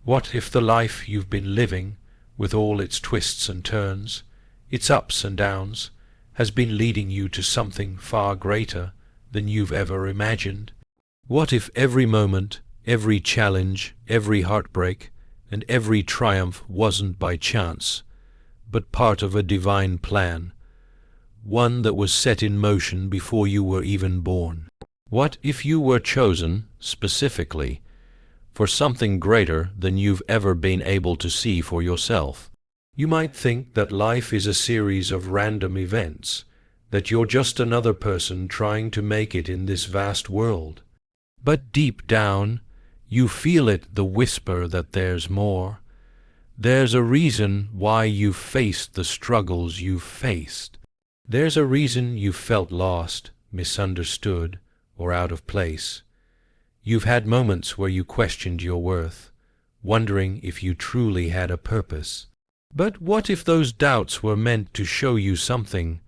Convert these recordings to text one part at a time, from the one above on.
What if the life you've been living, with all its twists and turns, its ups and downs, has been leading you to something far greater than you've ever imagined? What if every moment, every challenge, every heartbreak, and every triumph wasn't by chance, but part of a divine plan, one that was set in motion before you were even born? What if you were chosen, specifically, for something greater than you've ever been able to see for yourself? You might think that life is a series of random events, that you're just another person trying to make it in this vast world. But deep down, you feel it, the whisper that there's more. There's a reason why you've faced the struggles you've faced. There's a reason you've felt lost, misunderstood, or out of place. You've had moments where you questioned your worth, wondering if you truly had a purpose. But what if those doubts were meant to show you something?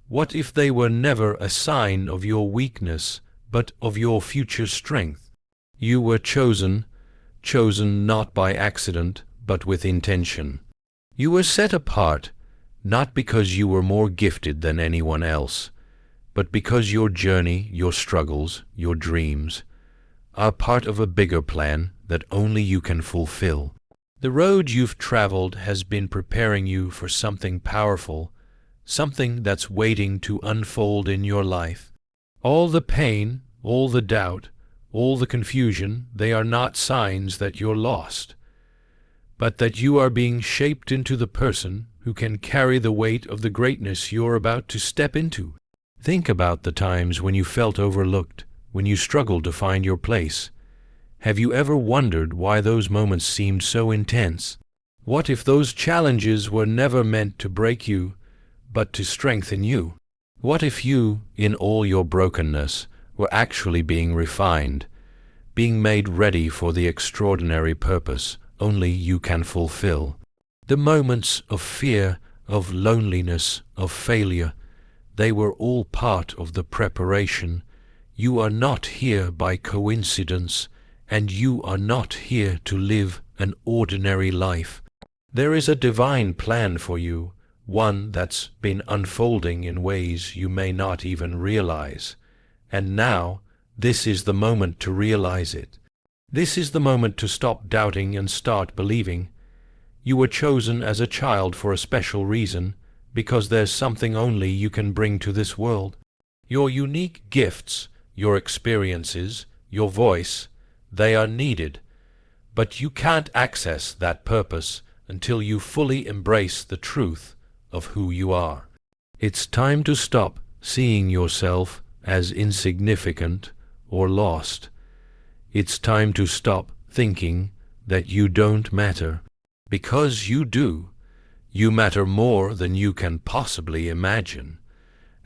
What if they were never a sign of your weakness, but of your future strength? You were chosen not by accident, but with intention. You were set apart, not because you were more gifted than anyone else, but because your journey, your struggles, your dreams, are part of a bigger plan that only you can fulfill. The road you've traveled has been preparing you for something powerful, something that's waiting to unfold in your life. All the pain, all the doubt, all the confusion, they are not signs that you're lost, but that you are being shaped into the person who can carry the weight of the greatness you're about to step into. Think about the times when you felt overlooked, when you struggled to find your place. Have you ever wondered why those moments seemed so intense? What if those challenges were never meant to break you, but to strengthen you? What if you, in all your brokenness, were actually being refined, being made ready for the extraordinary purpose only you can fulfill? The moments of fear, of loneliness, of failure, they were all part of the preparation. You are not here by coincidence, and you are not here to live an ordinary life. There is a divine plan for you, one that's been unfolding in ways you may not even realize. And now, this is the moment to realize it. This is the moment to stop doubting and start believing. You were chosen as a child for a special reason, because there's something only you can bring to this world. Your unique gifts, your experiences, your voice, they are needed, but you can't access that purpose until you fully embrace the truth of who you are. It's time to stop seeing yourself as insignificant or lost. It's time to stop thinking that you don't matter, because you do. You matter more than you can possibly imagine,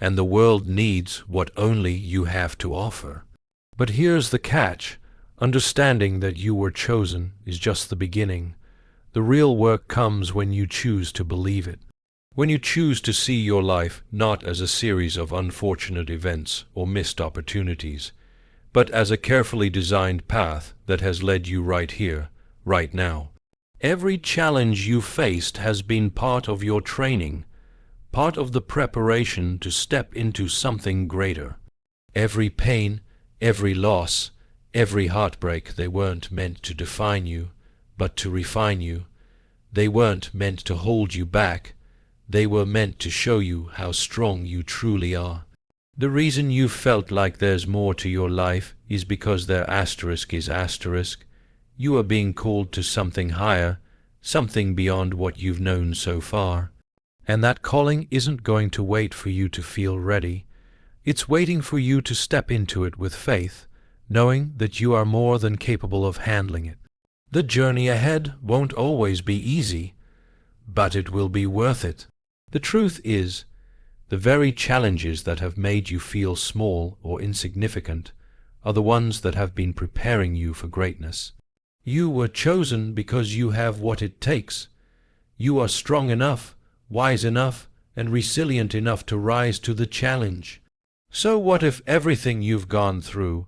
and the world needs what only you have to offer. But here's the catch. Understanding that you were chosen is just the beginning. The real work comes when you choose to believe it. When you choose to see your life not as a series of unfortunate events or missed opportunities, but as a carefully designed path that has led you right here, right now. Every challenge you faced has been part of your training, part of the preparation to step into something greater. Every pain, every loss, every heartbreak, they weren't meant to define you, but to refine you. They weren't meant to hold you back. They were meant to show you how strong you truly are. The reason you felt like there's more to your life is because their asterisk is asterisk. You are being called to something higher, something beyond what you've known so far. And that calling isn't going to wait for you to feel ready. It's waiting for you to step into it with faith, knowing that you are more than capable of handling it. The journey ahead won't always be easy, but it will be worth it. The truth is, the very challenges that have made you feel small or insignificant are the ones that have been preparing you for greatness. You were chosen because you have what it takes. You are strong enough, wise enough, and resilient enough to rise to the challenge. So what if everything you've gone through,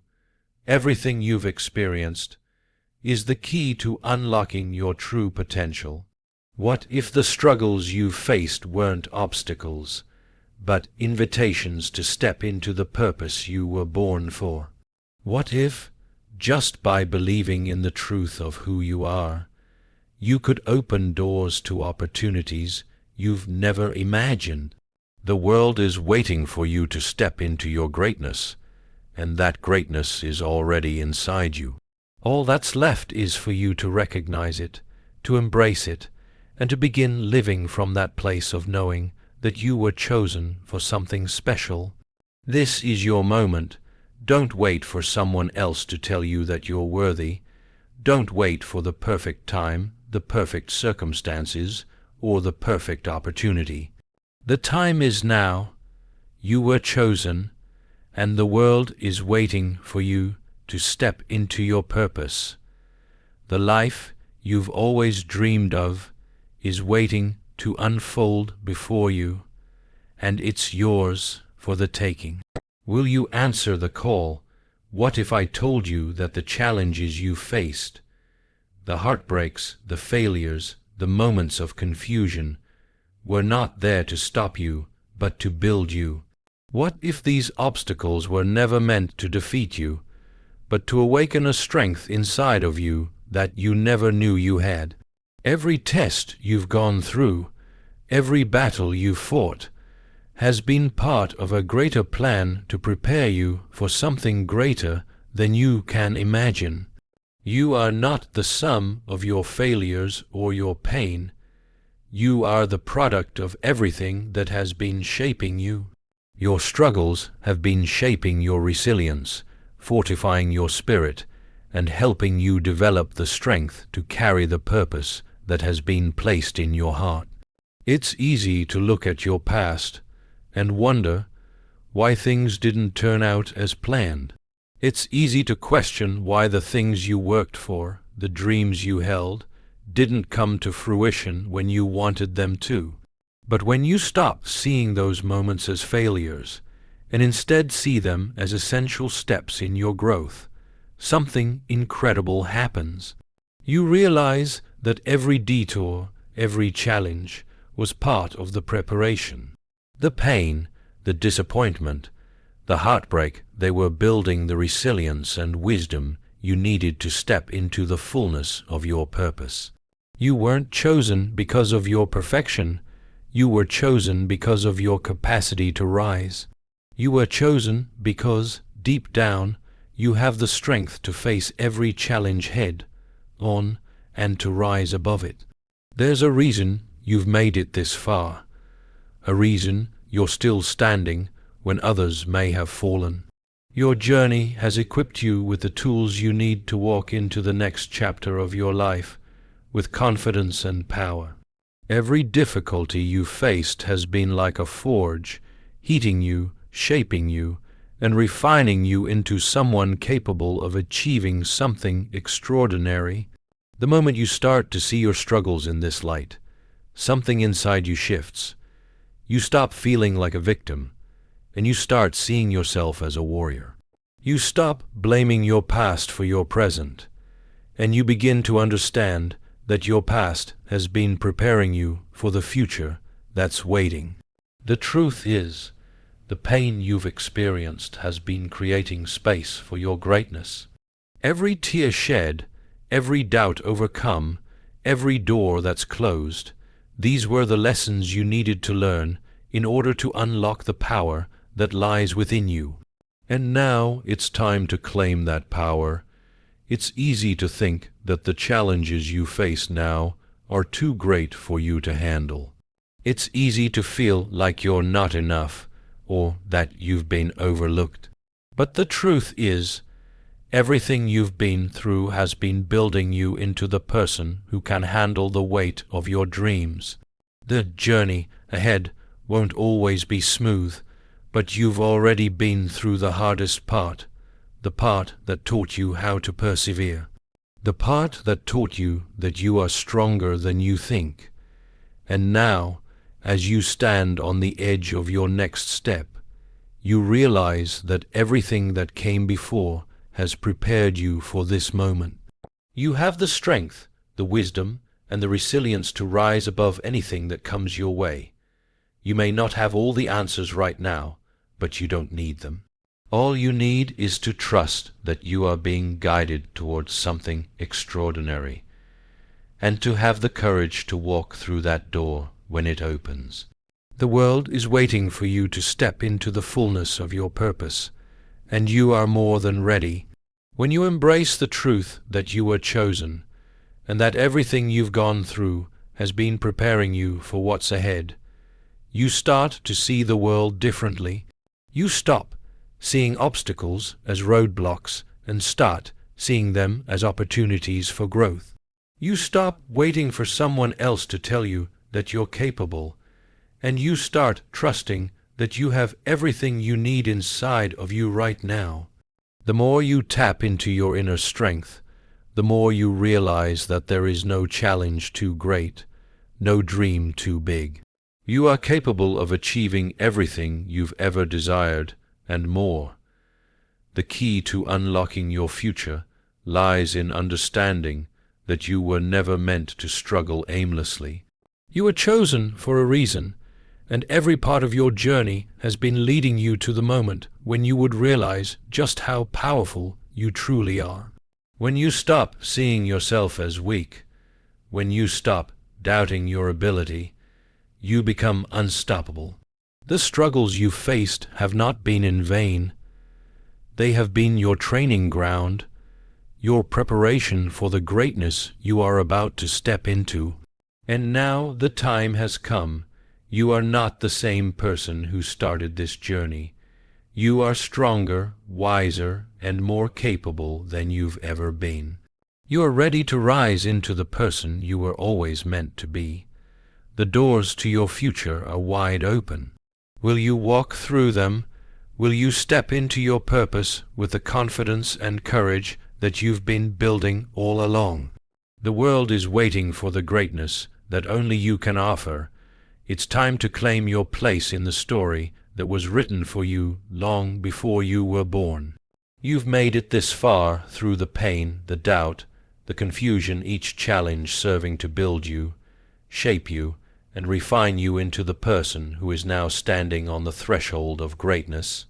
everything you've experienced, is the key to unlocking your true potential. What if the struggles you've faced weren't obstacles, but invitations to step into the purpose you were born for? What if, just by believing in the truth of who you are, you could open doors to opportunities you've never imagined? The world is waiting for you to step into your greatness, and that greatness is already inside you. All that's left is for you to recognize it, to embrace it, and to begin living from that place of knowing that you were chosen for something special. This is your moment. Don't wait for someone else to tell you that you're worthy. Don't wait for the perfect time, the perfect circumstances, or the perfect opportunity. The time is now. You were chosen, and the world is waiting for you to step into your purpose. The life you've always dreamed of is waiting to unfold before you, and it's yours for the taking. Will you answer the call? What if I told you that the challenges you faced, the heartbreaks, the failures, the moments of confusion, were not there to stop you, but to build you? What if these obstacles were never meant to defeat you, but to awaken a strength inside of you that you never knew you had? Every test you've gone through, every battle you've fought, has been part of a greater plan to prepare you for something greater than you can imagine. You are not the sum of your failures or your pain. You are the product of everything that has been shaping you. Your struggles have been shaping your resilience, fortifying your spirit, and helping you develop the strength to carry the purpose that has been placed in your heart. It's easy to look at your past and wonder why things didn't turn out as planned. It's easy to question why the things you worked for, the dreams you held, didn't come to fruition when you wanted them to. But when you stop seeing those moments as failures and instead see them as essential steps in your growth, something incredible happens. You realize that every detour, every challenge, was part of the preparation. The pain, the disappointment, the heartbreak, they were building the resilience and wisdom you needed to step into the fullness of your purpose. You weren't chosen because of your perfection. You were chosen because of your capacity to rise. You were chosen because, deep down, you have the strength to face every challenge head on and to rise above it. There's a reason you've made it this far, a reason you're still standing when others may have fallen. Your journey has equipped you with the tools you need to walk into the next chapter of your life with confidence and power. Every difficulty you faced has been like a forge, heating you, shaping you, and refining you into someone capable of achieving something extraordinary. The moment you start to see your struggles in this light, something inside you shifts. You stop feeling like a victim, and you start seeing yourself as a warrior. You stop blaming your past for your present, and you begin to understand that your past has been preparing you for the future that's waiting. The truth is, the pain you've experienced has been creating space for your greatness. Every tear shed, every doubt overcome, every door that's closed, these were the lessons you needed to learn in order to unlock the power that lies within you. And now it's time to claim that power. It's easy to think that the challenges you face now are too great for you to handle. It's easy to feel like you're not enough or that you've been overlooked. But the truth is, everything you've been through has been building you into the person who can handle the weight of your dreams. The journey ahead won't always be smooth, but you've already been through the hardest part, the part that taught you how to persevere, the part that taught you that you are stronger than you think. And now, as you stand on the edge of your next step, you realize that everything that came before has prepared you for this moment. You have the strength, the wisdom, and the resilience to rise above anything that comes your way. You may not have all the answers right now, but you don't need them. All you need is to trust that you are being guided towards something extraordinary, and to have the courage to walk through that door when it opens. The world is waiting for you to step into the fullness of your purpose, and you are more than ready. When you embrace the truth that you were chosen, and that everything you've gone through has been preparing you for what's ahead, you start to see the world differently. You stop seeing obstacles as roadblocks and start seeing them as opportunities for growth. You stop waiting for someone else to tell you that you're capable, and you start trusting that you have everything you need inside of you right now. The more you tap into your inner strength, the more you realize that there is no challenge too great, no dream too big. You are capable of achieving everything you've ever desired and more. The key to unlocking your future lies in understanding that you were never meant to struggle aimlessly. You were chosen for a reason, and every part of your journey has been leading you to the moment when you would realize just how powerful you truly are. When you stop seeing yourself as weak, when you stop doubting your ability, you become unstoppable. The struggles you've faced have not been in vain. They have been your training ground, your preparation for the greatness you are about to step into. And now the time has come. You are not the same person who started this journey. You are stronger, wiser, and more capable than you've ever been. You are ready to rise into the person you were always meant to be. The doors to your future are wide open. Will you walk through them? Will you step into your purpose with the confidence and courage that you've been building all along? The world is waiting for the greatness that only you can offer. It's time to claim your place in the story that was written for you long before you were born. You've made it this far through the pain, the doubt, the confusion, each challenge serving to build you, shape you, and refine you into the person who is now standing on the threshold of greatness.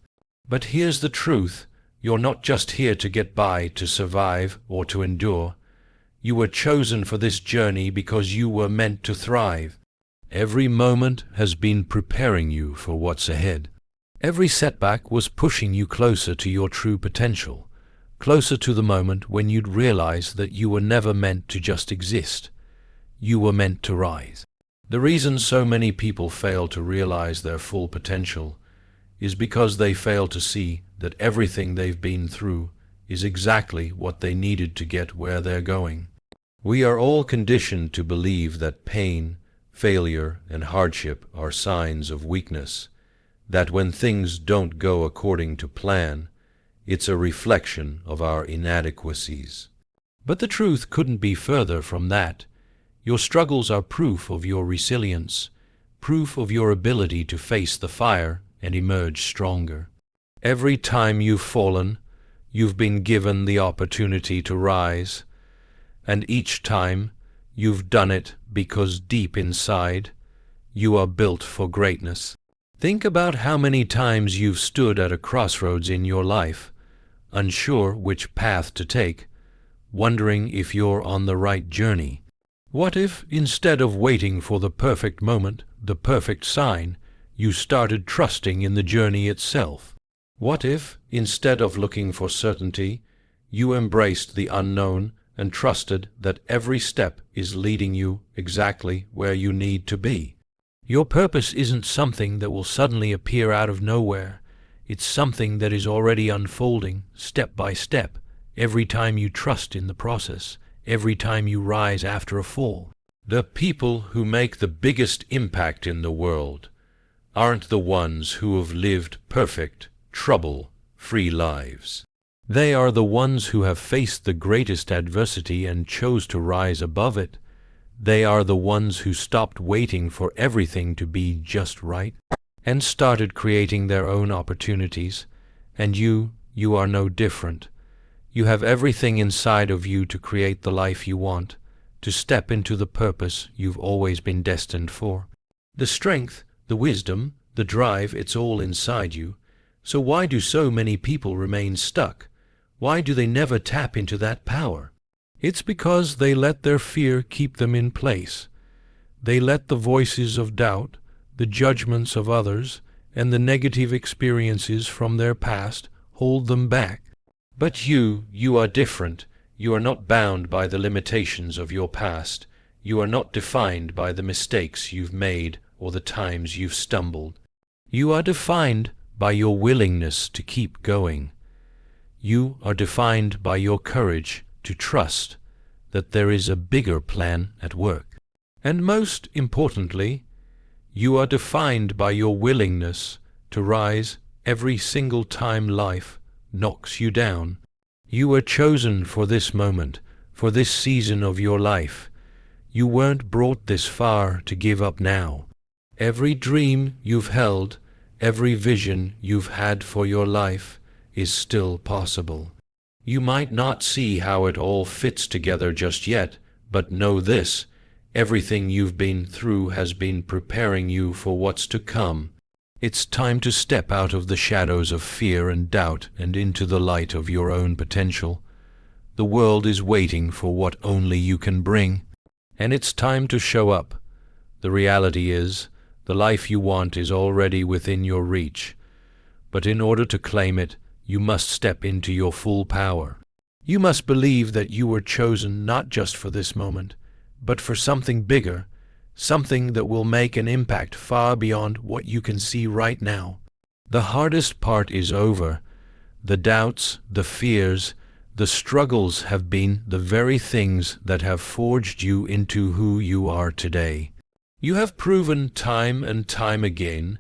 But here's the truth. You're not just here to get by, to survive, or to endure. You were chosen for this journey because you were meant to thrive. Every moment has been preparing you for what's ahead. Every setback was pushing you closer to your true potential, closer to the moment when you'd realize that you were never meant to just exist. You were meant to rise. The reason so many people fail to realize their full potential is because they fail to see that everything they've been through is exactly what they needed to get where they're going. We are all conditioned to believe that pain, failure, and hardship are signs of weakness, that when things don't go according to plan, it's a reflection of our inadequacies. But the truth couldn't be further from that. Your struggles are proof of your resilience, proof of your ability to face the fire and emerge stronger. Every time you've fallen, you've been given the opportunity to rise, and each time you've done it because deep inside, you are built for greatness. Think about how many times you've stood at a crossroads in your life, unsure which path to take, wondering if you're on the right journey. What if, instead of waiting for the perfect moment, the perfect sign, you started trusting in the journey itself? What if, instead of looking for certainty, you embraced the unknown and trusted that every step is leading you exactly where you need to be? Your purpose isn't something that will suddenly appear out of nowhere. It's something that is already unfolding, step by step, every time you trust in the process, every time you rise after a fall. The people who make the biggest impact in the world aren't the ones who have lived perfect, trouble-free lives. They are the ones who have faced the greatest adversity and chose to rise above it. They are the ones who stopped waiting for everything to be just right and started creating their own opportunities. And you are no different. You have everything inside of you to create the life you want, to step into the purpose you've always been destined for. The strength, the wisdom, the drive, it's all inside you. So why do so many people remain stuck? Why do they never tap into that power? It's because they let their fear keep them in place. They let the voices of doubt, the judgments of others, and the negative experiences from their past hold them back. But you are different. You are not bound by the limitations of your past. You are not defined by the mistakes you've made or the times you've stumbled. You are defined by your willingness to keep going. You are defined by your courage to trust that there is a bigger plan at work. And most importantly, you are defined by your willingness to rise every single time life knocks you down. You were chosen for this moment, for this season of your life. You weren't brought this far to give up now. Every dream you've held, every vision you've had for your life is still possible. You might not see how it all fits together just yet, but know this: everything you've been through has been preparing you for what's to come. It's time to step out of the shadows of fear and doubt and into the light of your own potential. The world is waiting for what only you can bring, and it's time to show up. The reality is, the life you want is already within your reach, but in order to claim it, you must step into your full power. You must believe that you were chosen not just for this moment, but for something bigger, something that will make an impact far beyond what you can see right now. The hardest part is over. The doubts, the fears, the struggles have been the very things that have forged you into who you are today. You have proven time and time again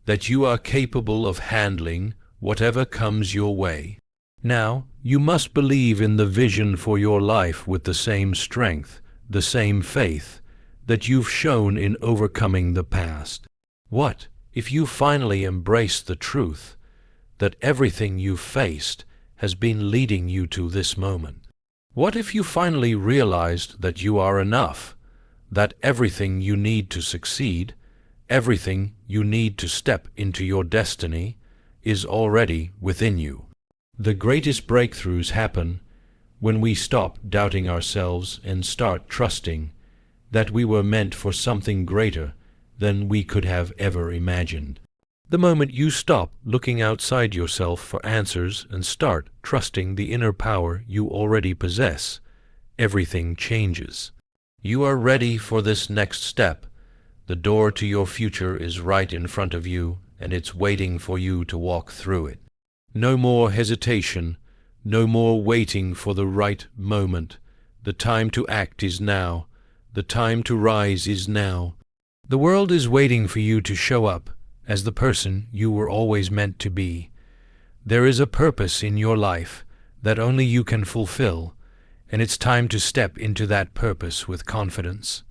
that you are capable of handling whatever comes your way. Now, you must believe in the vision for your life with the same strength, the same faith that you've shown in overcoming the past. What if you finally embrace the truth that everything you've faced has been leading you to this moment? What if you finally realized that you are enough, that everything you need to succeed, everything you need to step into your destiny, is already within you? The greatest breakthroughs happen when we stop doubting ourselves and start trusting that we were meant for something greater than we could have ever imagined. The moment you stop looking outside yourself for answers and start trusting the inner power you already possess, everything changes. You are ready for this next step. The door to your future is right in front of you, and it's waiting for you to walk through it. No more hesitation, no more waiting for the right moment. The time to act is now. The time to rise is now. The world is waiting for you to show up as the person you were always meant to be. There is a purpose in your life that only you can fulfill, and it's time to step into that purpose with confidence.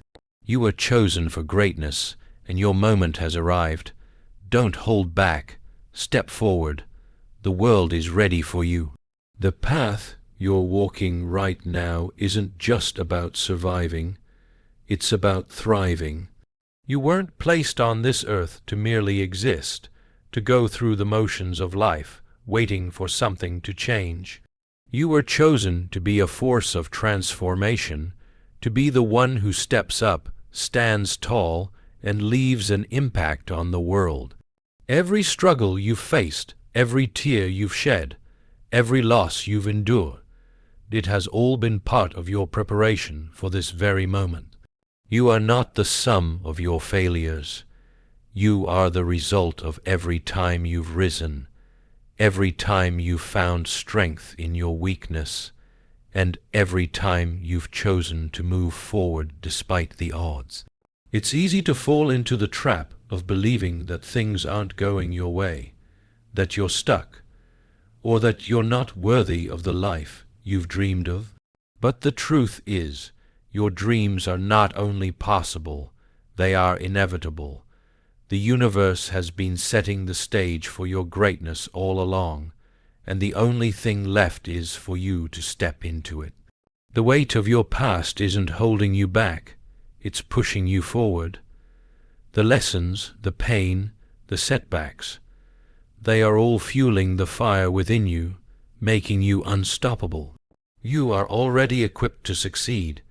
You were chosen for greatness, and your moment has arrived. Don't hold back. Step forward. The world is ready for you. The path you're walking right now isn't just about surviving. It's about thriving. You weren't placed on this earth to merely exist, to go through the motions of life, waiting for something to change. You were chosen to be a force of transformation, to be the one who steps up, stands tall, and leaves an impact on the world. Every struggle you've faced, every tear you've shed, every loss you've endured, it has all been part of your preparation for this very moment. You are not the sum of your failures. You are the result of every time you've risen, every time you've found strength in your weakness, and every time you've chosen to move forward despite the odds. It's easy to fall into the trap of believing that things aren't going your way, that you're stuck, or that you're not worthy of the life you've dreamed of. But the truth is, your dreams are not only possible, they are inevitable. The universe has been setting the stage for your greatness all along, and the only thing left is for you to step into it. The weight of your past isn't holding you back, it's pushing you forward. The lessons, the pain, the setbacks, they are all fueling the fire within you, making you unstoppable. You are already equipped to succeed.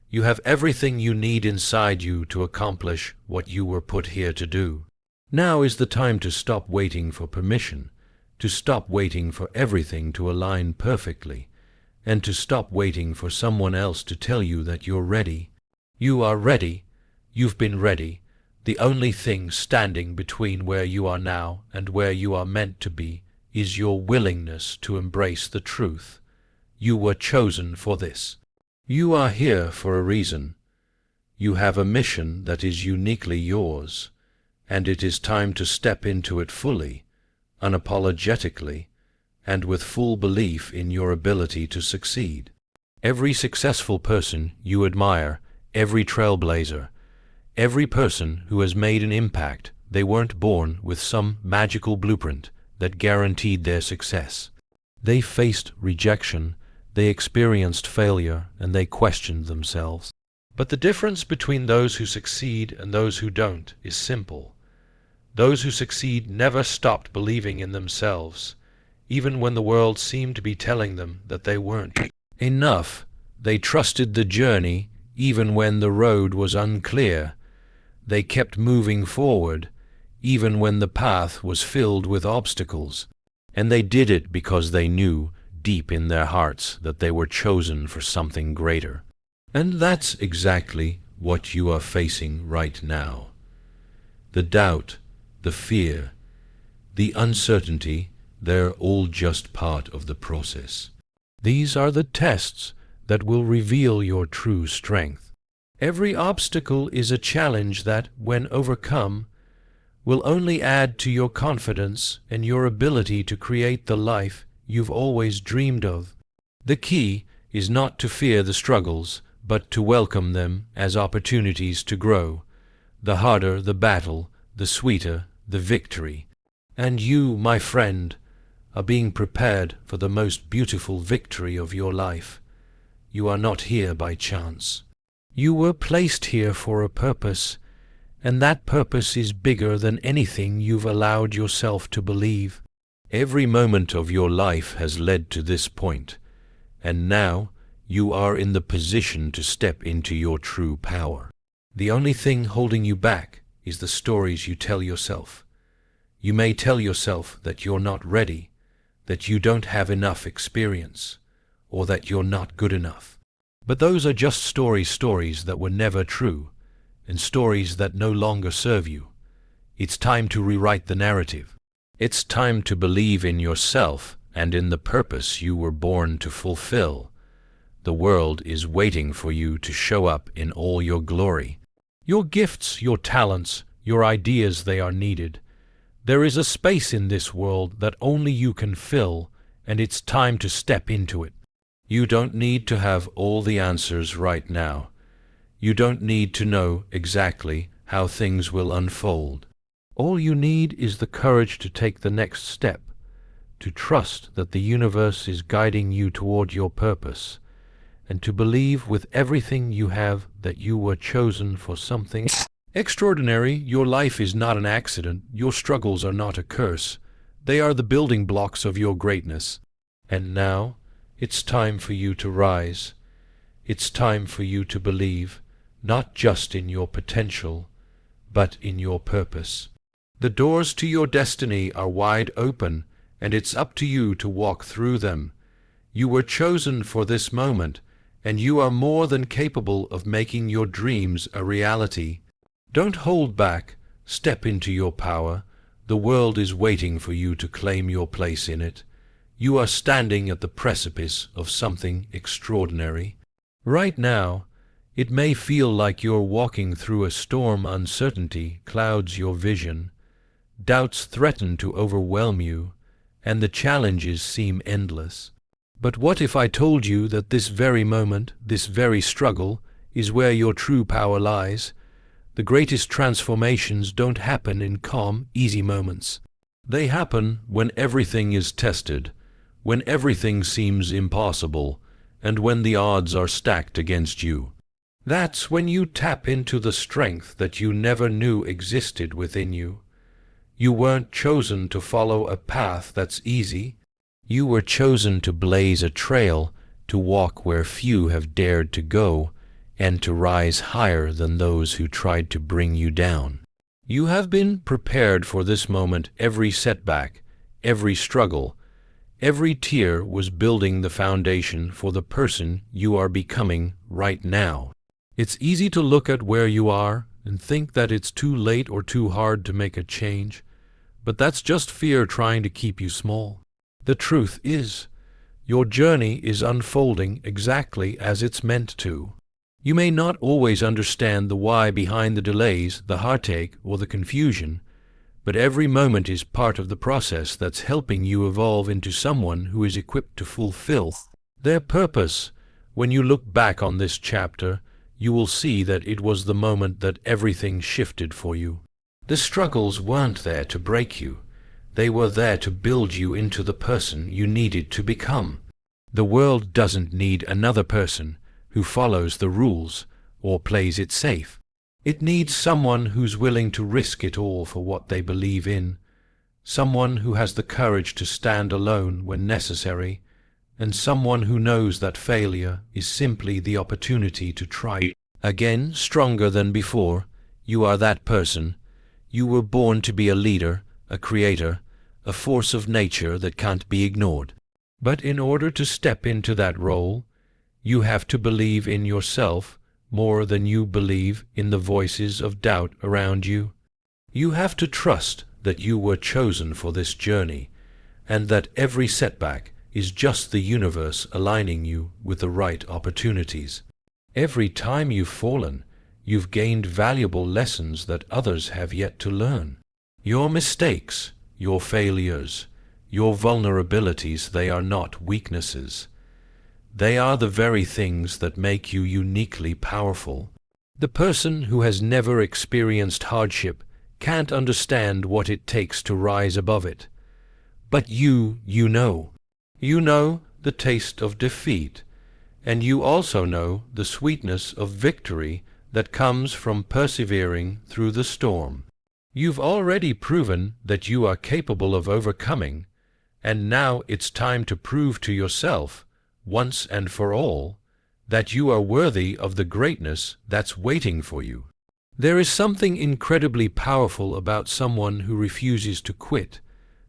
You have everything you need inside you to accomplish what you were put here to do. Now is the time to stop waiting for permission, to stop waiting for everything to align perfectly, and to stop waiting for someone else to tell you that you're ready. You are ready. You've been ready. The only thing standing between where you are now and where you are meant to be is your willingness to embrace the truth. You were chosen for this. You are here for a reason. You have a mission that is uniquely yours, and it is time to step into it fully, unapologetically, and with full belief in your ability to succeed. Every successful person you admire, every trailblazer, every person who has made an impact, they weren't born with some magical blueprint that guaranteed their success. They faced rejection, they experienced failure, and they questioned themselves. But the difference between those who succeed and those who don't is simple. Those who succeed never stopped believing in themselves, even when the world seemed to be telling them that they weren't enough. They trusted the journey even when the road was unclear. They kept moving forward even when the path was filled with obstacles. And they did it because they knew deep in their hearts that they were chosen for something greater. And that's exactly what you are facing right now. The doubt, the fear, the uncertainty, they're all just part of the process. These are the tests that will reveal your true strength. Every obstacle is a challenge that, when overcome, will only add to your confidence and your ability to create the life you've always dreamed of. The key is not to fear the struggles, but to welcome them as opportunities to grow. The harder the battle, the sweeter the victory. And you, my friend, are being prepared for the most beautiful victory of your life. You are not here by chance. You were placed here for a purpose, and that purpose is bigger than anything you've allowed yourself to believe. Every moment of your life has led to this point, and now you are in the position to step into your true power. The only thing holding you back is the stories you tell yourself. You may tell yourself that you're not ready, that you don't have enough experience, or that you're not good enough. But those are just stories that were never true, and stories that no longer serve you. It's time to rewrite the narrative. It's time to believe in yourself and in the purpose you were born to fulfill. The world is waiting for you to show up in all your glory. Your gifts, your talents, your ideas, they are needed. There is a space in this world that only you can fill, and it's time to step into it. You don't need to have all the answers right now. You don't need to know exactly how things will unfold. All you need is the courage to take the next step, to trust that the universe is guiding you toward your purpose, and to believe with everything you have that you were chosen for something extraordinary. Your life is not an accident. Your struggles are not a curse. They are the building blocks of your greatness. And now, it's time for you to rise. It's time for you to believe, not just in your potential, but in your purpose. The doors to your destiny are wide open, and it's up to you to walk through them. You were chosen for this moment, and you are more than capable of making your dreams a reality. Don't hold back. Step into your power. The world is waiting for you to claim your place in it. You are standing at the precipice of something extraordinary. Right now, it may feel like you're walking through a storm. Uncertainty clouds your vision. Doubts threaten to overwhelm you, and the challenges seem endless. But what if I told you that this very moment, this very struggle, is where your true power lies? The greatest transformations don't happen in calm, easy moments. They happen when everything is tested, when everything seems impossible, and when the odds are stacked against you. That's when you tap into the strength that you never knew existed within you. You weren't chosen to follow a path that's easy. You were chosen to blaze a trail, to walk where few have dared to go, and to rise higher than those who tried to bring you down. You have been prepared for this moment. Every setback, every struggle, every tear was building the foundation for the person you are becoming right now. It's easy to look at where you are and think that it's too late or too hard to make a change, but that's just fear trying to keep you small. The truth is, your journey is unfolding exactly as it's meant to. You may not always understand the why behind the delays, the heartache, or the confusion, but every moment is part of the process that's helping you evolve into someone who is equipped to fulfill their purpose. When you look back on this chapter, you will see that it was the moment that everything shifted for you. The struggles weren't there to break you. They were there to build you into the person you needed to become. The world doesn't need another person who follows the rules or plays it safe. It needs someone who's willing to risk it all for what they believe in, someone who has the courage to stand alone when necessary, and someone who knows that failure is simply the opportunity to try again stronger than before. You are that person. You were born to be a leader, a creator, a force of nature that can't be ignored. But in order to step into that role, you have to believe in yourself more than you believe in the voices of doubt around you. You have to trust that you were chosen for this journey, and that every setback is just the universe aligning you with the right opportunities. Every time you've fallen, you've gained valuable lessons that others have yet to learn. Your mistakes, your failures, your vulnerabilities, they are not weaknesses. They are the very things that make you uniquely powerful. The person who has never experienced hardship can't understand what it takes to rise above it. But you know. You know the taste of defeat, and you also know the sweetness of victory that comes from persevering through the storm. You've already proven that you are capable of overcoming, and now it's time to prove to yourself, once and for all, that you are worthy of the greatness that's waiting for you. There is something incredibly powerful about someone who refuses to quit,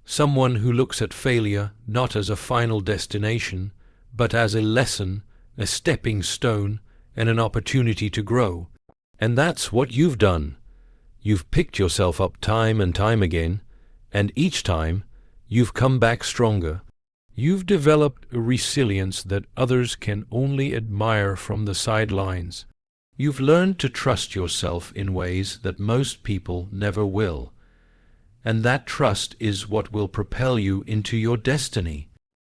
someone who looks at failure not as a final destination, but as a lesson, a stepping stone, and an opportunity to grow. And that's what you've done. You've picked yourself up time and time again, and each time you've come back stronger. You've developed a resilience that others can only admire from the sidelines. You've learned to trust yourself in ways that most people never will. And that trust is what will propel you into your destiny.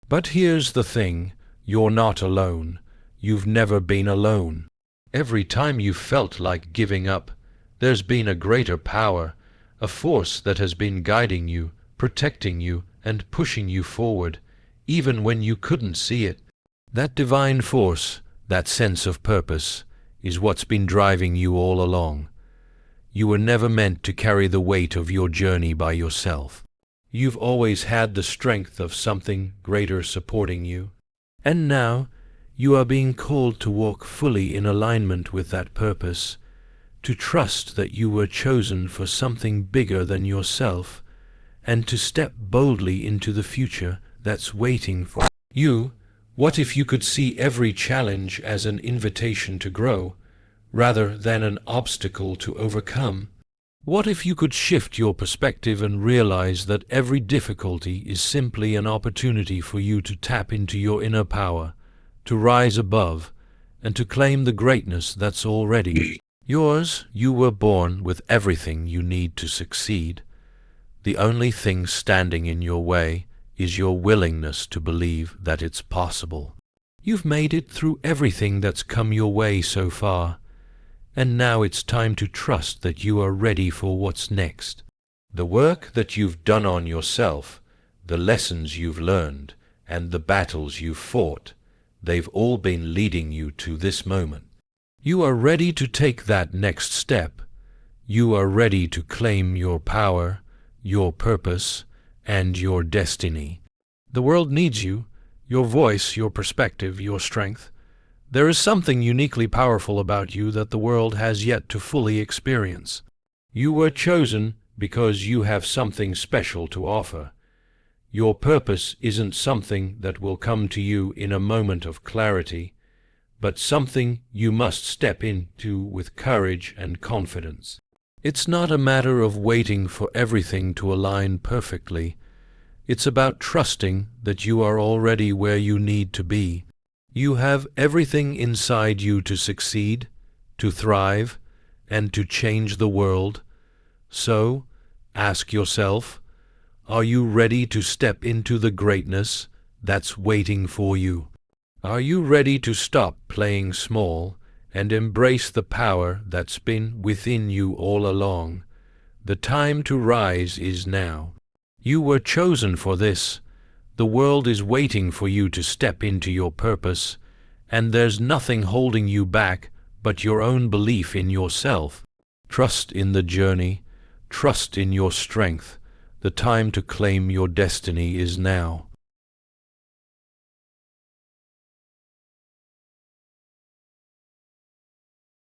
But here's the thing, you're not alone. You've never been alone. Every time you've felt like giving up, there's been a greater power, a force that has been guiding you, protecting you, and pushing you forward, even when you couldn't see it. That divine force, that sense of purpose, is what's been driving you all along. You were never meant to carry the weight of your journey by yourself. You've always had the strength of something greater supporting you. And now, you are being called to walk fully in alignment with that purpose, to trust that you were chosen for something bigger than yourself, and to step boldly into the future that's waiting for you. What if you could see every challenge as an invitation to grow, rather than an obstacle to overcome? What if you could shift your perspective and realize that every difficulty is simply an opportunity for you to tap into your inner power, to rise above, and to claim the greatness that's already yours? You were born with everything you need to succeed. The only thing standing in your way is your willingness to believe that it's possible. You've made it through everything that's come your way so far, and now it's time to trust that you are ready for what's next. The work that you've done on yourself, the lessons you've learned, and the battles you've fought, they've all been leading you to this moment. You are ready to take that next step. You are ready to claim your power, your purpose, and your destiny. The world needs you, your voice, your perspective, your strength. There is something uniquely powerful about you that the world has yet to fully experience. You were chosen because you have something special to offer. Your purpose isn't something that will come to you in a moment of clarity, but something you must step into with courage and confidence. It's not a matter of waiting for everything to align perfectly. It's about trusting that you are already where you need to be. You have everything inside you to succeed, to thrive, and to change the world. So, ask yourself, are you ready to step into the greatness that's waiting for you? Are you ready to stop playing small and embrace the power that's been within you all along? The time to rise is now. You were chosen for this. The world is waiting for you to step into your purpose, and there's nothing holding you back but your own belief in yourself. Trust in the journey. Trust in your strength. The time to claim your destiny is now.